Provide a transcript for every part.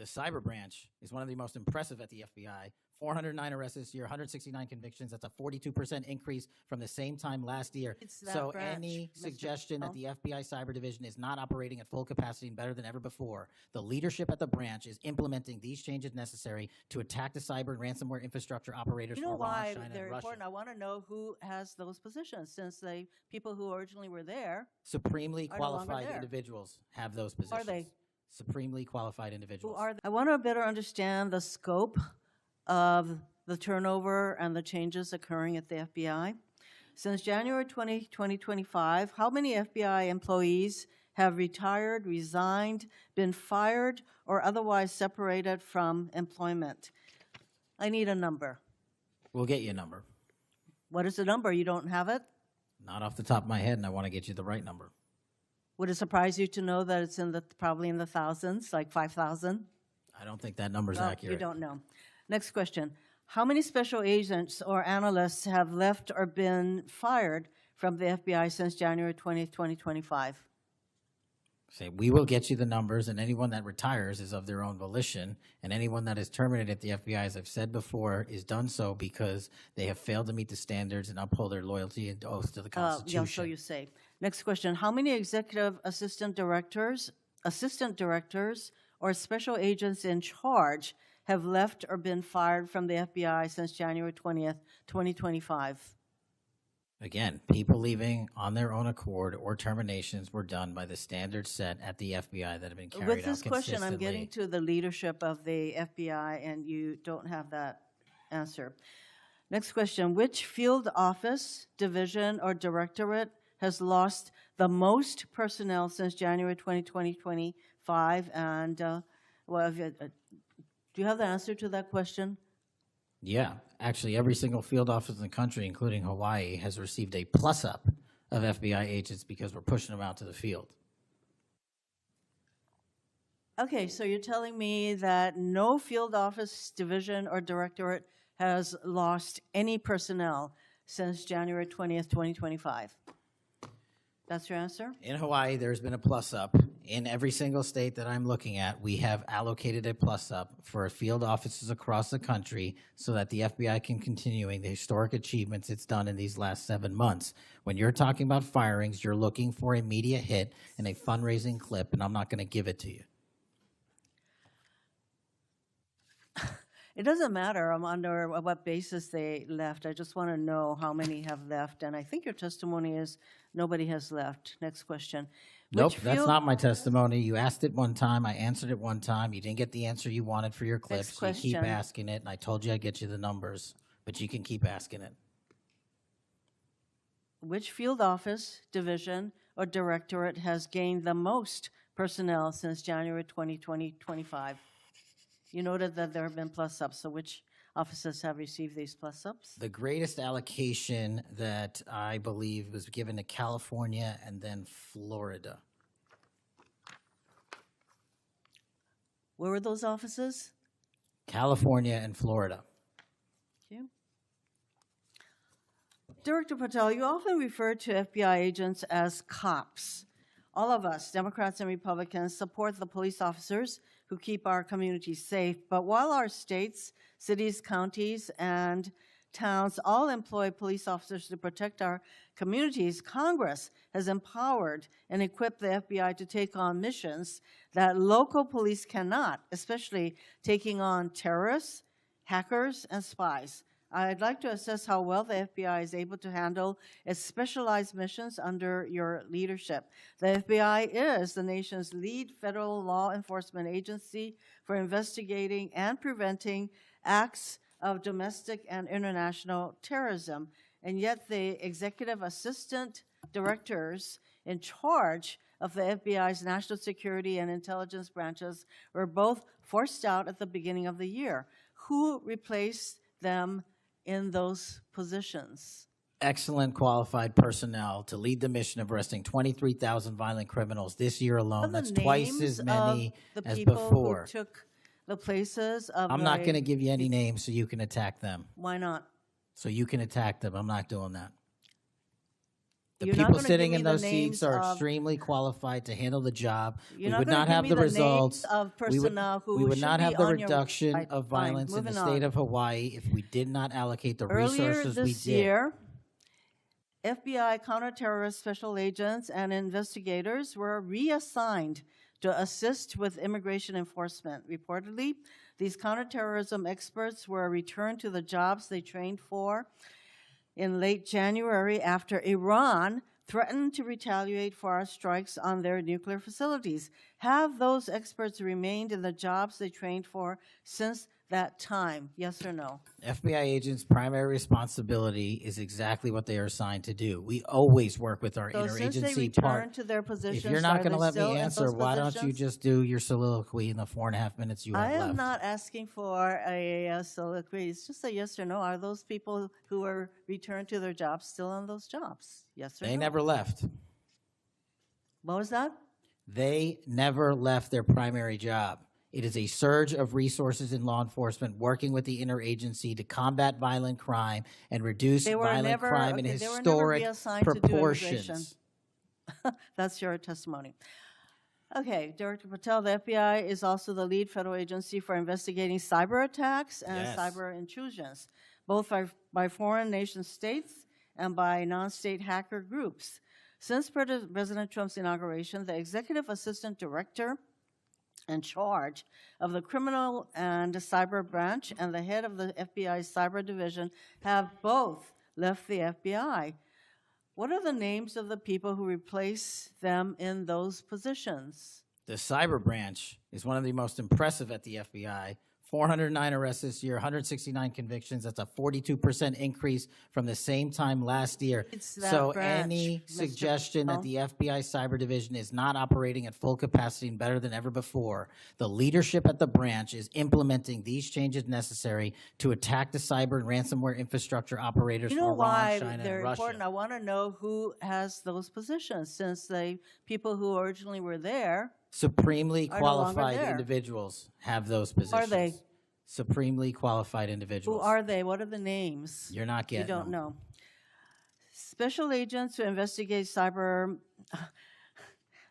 The cyber branch is one of the most impressive at the FBI. 409 arrests this year, 169 convictions. That's a 42% increase from the same time last year. So any suggestion that the FBI Cyber Division is not operating at full capacity and better than ever before, the leadership at the branch is implementing these changes necessary to attack the cyber and ransomware infrastructure operators You know for Iran, why China, they're and Russia. important? I want to know who has those positions, since the people who originally were there Supremely are no longer qualified there. individuals have those positions. Are they? Supremely qualified individuals. Who are they? I want to better understand the scope of the turnover and the changes occurring at the FBI. Since January 2025, how many FBI employees have retired, resigned, been fired, or otherwise separated from employment? I need a number. We'll get you a number. What is the number? You don't have it? Not off the top of my head, and I want to get you the right number. Would it surprise you to know that it's probably in the thousands, like 5,000? I don't think that number's accurate. You don't know. Next question. How many special agents or analysts have left or been fired from the FBI since January 20th, 2025? Say, we will get you the numbers, and anyone that retires is of their own volition, and anyone that is terminated at the FBI, as I've said before, is done so because they have failed to meet the standards and uphold their loyalty and oath to the Constitution. Yeah, so you say. Next question. How many executive assistant directors, or special agents in charge have left or been fired from the FBI since January 20th, 2025? Again, people leaving on their own accord or terminations were done by the standards set at the FBI that have been carried out consistently. With this question, I'm getting to the leadership of the FBI, and you don't have that answer. Next question. Which field office, division, or directorate has lost the most personnel since January 2025? And do you have the answer to that question? Yeah, actually, every single field office in the country, including Hawaii, has received a plus-up of FBI agents because we're pushing them out to the field. Okay, so you're telling me that no field office, division, or directorate has lost any personnel since January 20th, 2025. That's your answer? In Hawaii, there's been a plus-up. In every single state that I'm looking at, we have allocated a plus-up for field offices across the country so that the FBI can continuing the historic achievements it's done in these last 7 months. When you're talking about firings, you're looking for a media hit and a fundraising clip, and I'm not going to give it to you. It doesn't matter under what basis they left. I just want to know how many have left. And I think your testimony is nobody has left. Next question. Nope, that's not my testimony. You asked it one time. I answered it one time. You didn't get the answer you wanted for your clip, so you keep asking it. And I told you I'd get you the numbers, but you can keep asking it. Which field office, division, or directorate has gained the most personnel since January 2025? You noted that there have been plus-ups, so which offices have received these plus-ups? The greatest allocation that I believe was given to California and then Florida. Where were those offices? California and Florida. Thank you. Director Patel, you often refer to FBI agents as cops. All of us, Democrats and Republicans, support the police officers who keep our communities safe. But while our states, cities, counties, and towns all employ police officers to protect our communities, Congress has empowered and equipped the FBI to take on missions that local police cannot, especially taking on terrorists, hackers, and spies. I'd like to assess how well the FBI is able to handle its specialized missions under your leadership. The FBI is the nation's lead federal law enforcement agency for investigating and preventing acts of domestic and international terrorism. And yet the executive assistant directors in charge of the FBI's national security and intelligence branches were both forced out at the beginning of the year. Who replaced them in those positions? Excellent qualified personnel to lead the mission of arresting 23,000 violent criminals this year alone. That's twice as many as before. Who took the places of I'm not going to give you any names so you can attack them. Why not? So you can attack them. I'm not doing that. The You're not people gonna sitting give in me the those seats names are of- extremely qualified to handle the job. You're We not would gonna not give have me the the names results. of personnel who We would should not be have the on your- reduction Right, of fine, violence in the moving state on. of Hawaii if we did not allocate the Earlier resources we this did. year, FBI counterterrorist special agents and investigators were reassigned to assist with immigration enforcement. Reportedly, these counterterrorism experts were returned to the jobs they trained for in late January after Iran threatened to retaliate for our strikes on their nuclear facilities. Have those experts remained in the jobs they trained for since that time? Yes or no? FBI agents' primary responsibility is exactly what they are assigned to do. We always work with our So since they interagency returned part. to their positions, If you're not are going to they let still me in answer, those why don't you positions? just do your soliloquy in the 4.5 minutes you have I left? am not asking for a soliloquy. It's just a yes or no. Are those people who were returned to their jobs still on those jobs? Yes or no? They never left. What was that? They never left their primary job. It is a surge of resources in law enforcement working with the interagency to combat violent crime and reduce violent crime in historic proportions. That's your testimony. Okay, Director Patel, the FBI is also the lead federal agency for investigating cyber attacks and Yes. cyber intrusions, both by foreign nation states and by non-state hacker groups. Since President Trump's inauguration, the executive assistant director in charge of the criminal and cyber branch and the head of the FBI's cyber division have both left the FBI. What are the names of the people who replace them in those positions? The cyber branch is one of the most impressive at the FBI. 409 arrests this year, 169 convictions. That's a 42% increase from the same time last year. It's that So branch, any Mr. suggestion that Patel. the FBI cyber division is not operating at full capacity and better than ever before, the leadership at the branch is implementing these changes necessary to attack the cyber and ransomware infrastructure operators You from know Iran, why China, they're and Russia. important? I want to know who has those positions, since the people who originally were there. Supremely are no longer qualified there. individuals have those positions. are they? Supremely qualified individuals. Who are they? What are the names? You're not getting You don't them. know. Special agents who investigate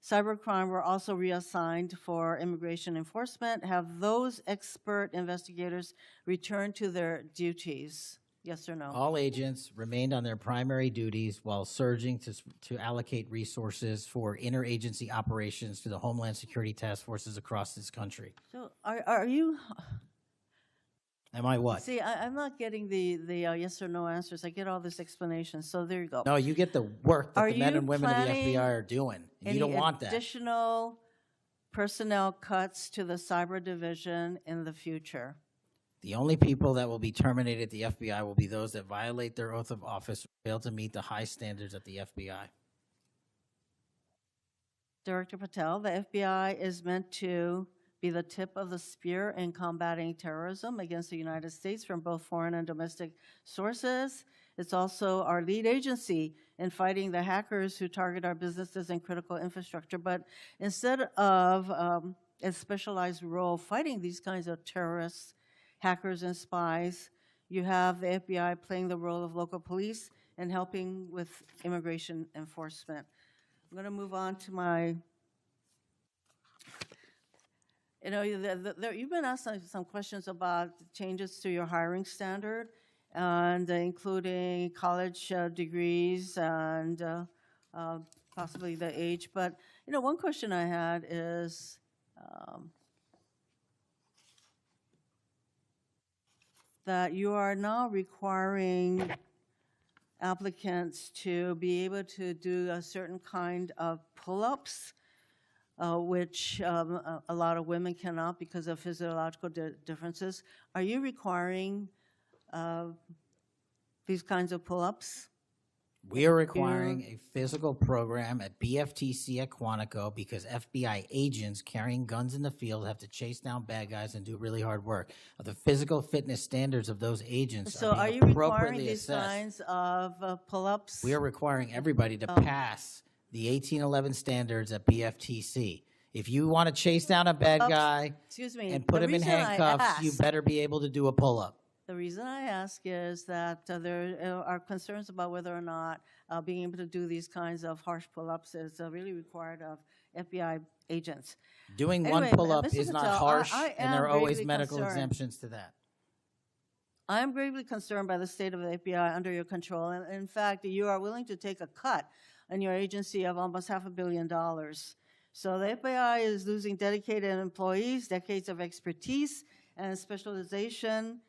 cybercrime were also reassigned for immigration enforcement. Have those expert investigators returned to their duties? Yes or no? All agents remained on their primary duties while surging to allocate resources for interagency operations to the Homeland Security task forces across this country. So are you? Am I what? See, I'm not getting the yes or no answers. I get all this explanation. So there you go. No, you get the work that Are the men you and women of the planning FBI are doing. And you don't want that. Additional personnel cuts to the cyber division in the future? The only people that will be terminated at the FBI will be those that violate their oath of office or fail to meet the high standards at the FBI. Director Patel, the FBI is meant to be the tip of the spear in combating terrorism against the United States from both foreign and domestic sources. It's also our lead agency in fighting the hackers who target our businesses and critical infrastructure. But instead of a specialized role fighting these kinds of terrorists, hackers, and spies, you have the FBI playing the role of local police and helping with immigration enforcement. I'm going to move on to my, you've been asked some questions about changes to your hiring standard, and including college degrees and possibly the age. But, one question I had is, that you are now requiring applicants to be able to do a certain kind of pull-ups, which a lot of women cannot because of physiological differences. Are you requiring these kinds of pull-ups? We are requiring a physical program at BFTC at Quantico because FBI agents carrying guns in the field have to chase down bad guys and do really hard work. The physical fitness standards of those agents So are are being you requiring appropriately these assessed. kinds of pull-ups? We are requiring everybody to pass the 1811 standards at BFTC. If you want to chase down a bad guy Excuse me, and put the him in reason I handcuffs, you asked- better be able to do a pull-up. The reason I ask is that there are concerns about whether or not being able to do these kinds of harsh pull-ups is really required of FBI agents. Doing Anyway, one pull-up Mr. is not Patel, harsh, I and there are am always gravely medical concerned. exemptions to that. I am gravely concerned by the state of the FBI under your control. And in fact, you are willing to take a cut in your agency of almost $500 million. So the FBI is losing dedicated employees, decades of expertise and specialization,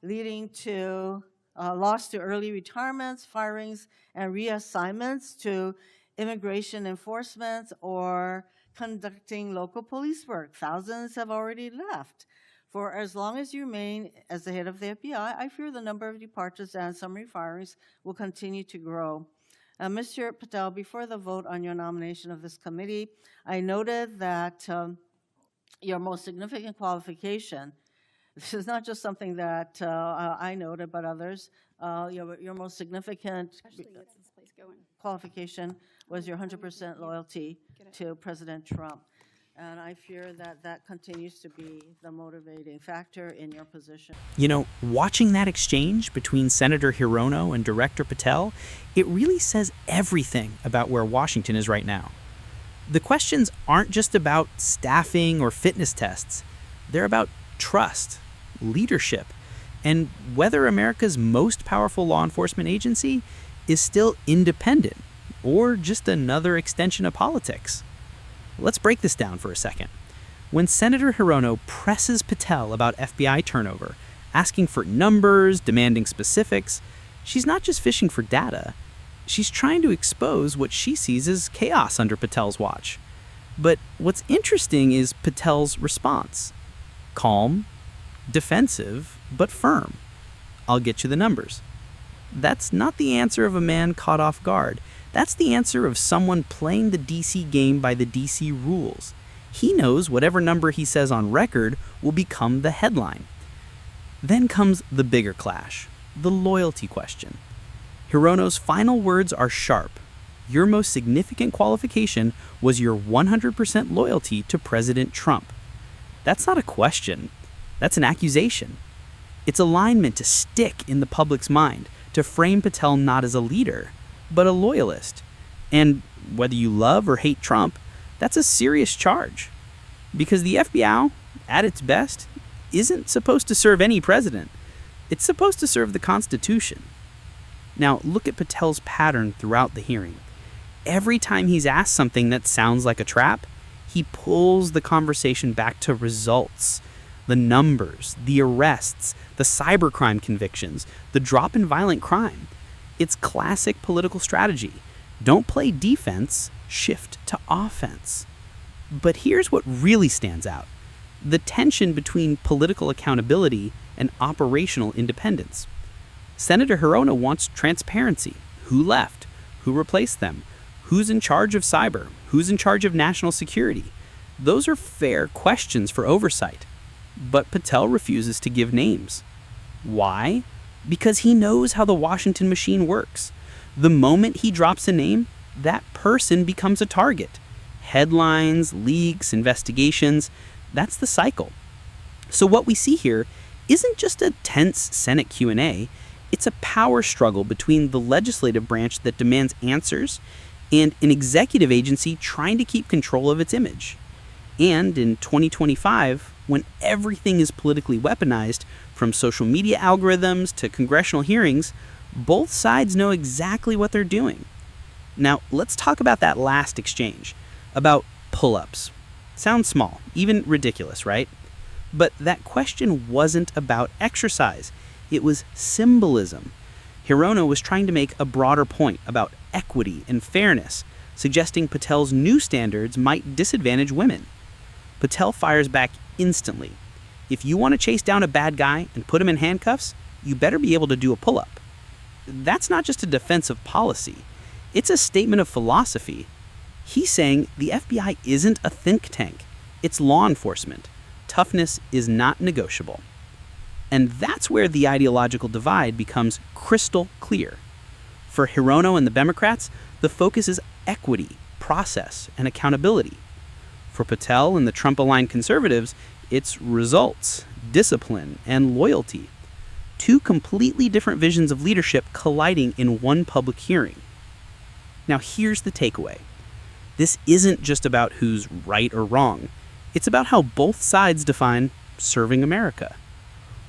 leading to loss to early retirements, firings, and reassignments to immigration enforcement or conducting local police work. Thousands have already left. For as long as you remain as the head of the FBI, I fear the number of departures and summary firings will continue to grow. Mr. Patel, before the vote on your nomination of this committee, I noted that your most significant qualification, this is not just something that I noted, but others, your most significant qualification was your 100% loyalty to President Trump. And I fear that that continues to be the motivating factor in your position. You know, watching that exchange between Senator Hirono and Director Patel, it really says everything about where Washington is right now. The questions aren't just about staffing or fitness tests. They're about trust, leadership, and whether America's most powerful law enforcement agency is still independent or just another extension of politics. Let's break this down for a second. When Senator Hirono presses Patel about FBI turnover, asking for numbers, demanding specifics, she's not just fishing for data. She's trying to expose what she sees as chaos under Patel's watch. But what's interesting is Patel's response. Calm, defensive, but firm. I'll get you the numbers. That's not the answer of a man caught off guard. That's the answer of someone playing the DC game by the DC rules. He knows whatever number he says on record will become the headline. Then comes the bigger clash, the loyalty question. Hirono's final words are sharp. Your most significant qualification was your 100% loyalty to President Trump. That's not a question. That's an accusation. It's a line meant to stick in the public's mind, to frame Patel not as a leader, but a loyalist. And whether you love or hate Trump, that's a serious charge. Because the FBI, at its best, isn't supposed to serve any president. It's supposed to serve the Constitution. Now, look at Patel's pattern throughout the hearing. Every time he's asked something that sounds like a trap, he pulls the conversation back to results. The numbers, the arrests, the cybercrime convictions, the drop in violent crime. It's classic political strategy. Don't play defense, shift to offense. But here's what really stands out. The tension between political accountability and operational independence. Senator Hirono wants transparency. Who left? Who replaced them? Who's in charge of cyber? Who's in charge of national security? Those are fair questions for oversight. But Patel refuses to give names. Why? Because he knows how the Washington machine works. The moment he drops a name, that person becomes a target. Headlines, leaks, investigations, that's the cycle. So what we see here isn't just a tense Senate Q&A, it's a power struggle between the legislative branch that demands answers and an executive agency trying to keep control of its image. And in 2025, when everything is politically weaponized, from social media algorithms to congressional hearings, both sides know exactly what they're doing. Now, let's talk about that last exchange, about pull-ups. Sounds small, even ridiculous, right? But that question wasn't about exercise. It was symbolism. Hirono was trying to make a broader point about equity and fairness, suggesting Patel's new standards might disadvantage women. Patel fires back instantly. If you want to chase down a bad guy and put him in handcuffs, you better be able to do a pull-up. That's not just a defense of policy. It's a statement of philosophy. He's saying the FBI isn't a think tank. It's law enforcement. Toughness is not negotiable. And that's where the ideological divide becomes crystal clear. For Hirono and the Democrats, the focus is equity, process, and accountability. For Patel and the Trump-aligned conservatives, it's results, discipline, and loyalty. Two completely different visions of leadership colliding in one public hearing. Now here's the takeaway. This isn't just about who's right or wrong. It's about how both sides define serving America.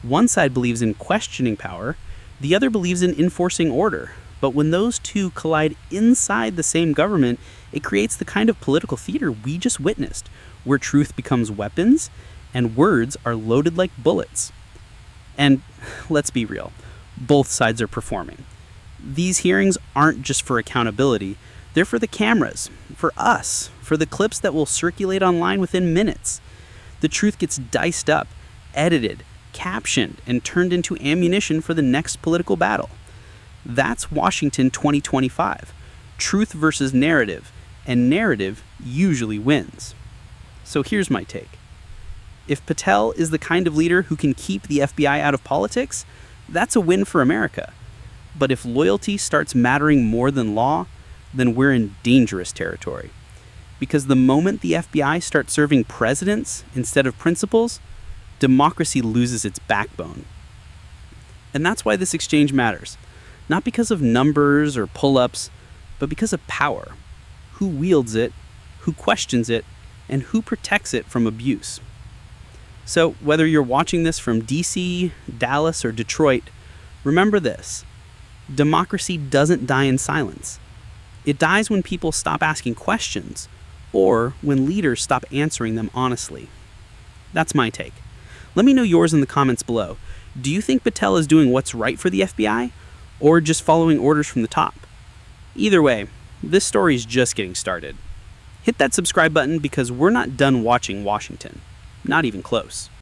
One side believes in questioning power, the other believes in enforcing order. But when those two collide inside the same government, it creates the kind of political theater we just witnessed, where truth becomes weapons and words are loaded like bullets. And let's be real, both sides are performing. These hearings aren't just for accountability, they're for the cameras, for us, for the clips that will circulate online within minutes. The truth gets diced up, edited, captioned, and turned into ammunition for the next political battle. That's Washington 2025. Truth versus narrative, and narrative usually wins. So here's my take. If Patel is the kind of leader who can keep the FBI out of politics, that's a win for America. But if loyalty starts mattering more than law, then we're in dangerous territory. Because the moment the FBI starts serving presidents instead of principles, democracy loses its backbone. And that's why this exchange matters. Not because of numbers or pull-ups, but because of power. Who wields it, who questions it, and who protects it from abuse. So whether you're watching this from DC, Dallas, or Detroit, remember this. Democracy doesn't die in silence. It dies when people stop asking questions, or when leaders stop answering them honestly. That's my take. Let me know yours in the comments below. Do you think Patel is doing what's right for the FBI, or just following orders from the top? Either way, this story's just getting started. Hit that subscribe button because we're not done watching Washington. Not even close.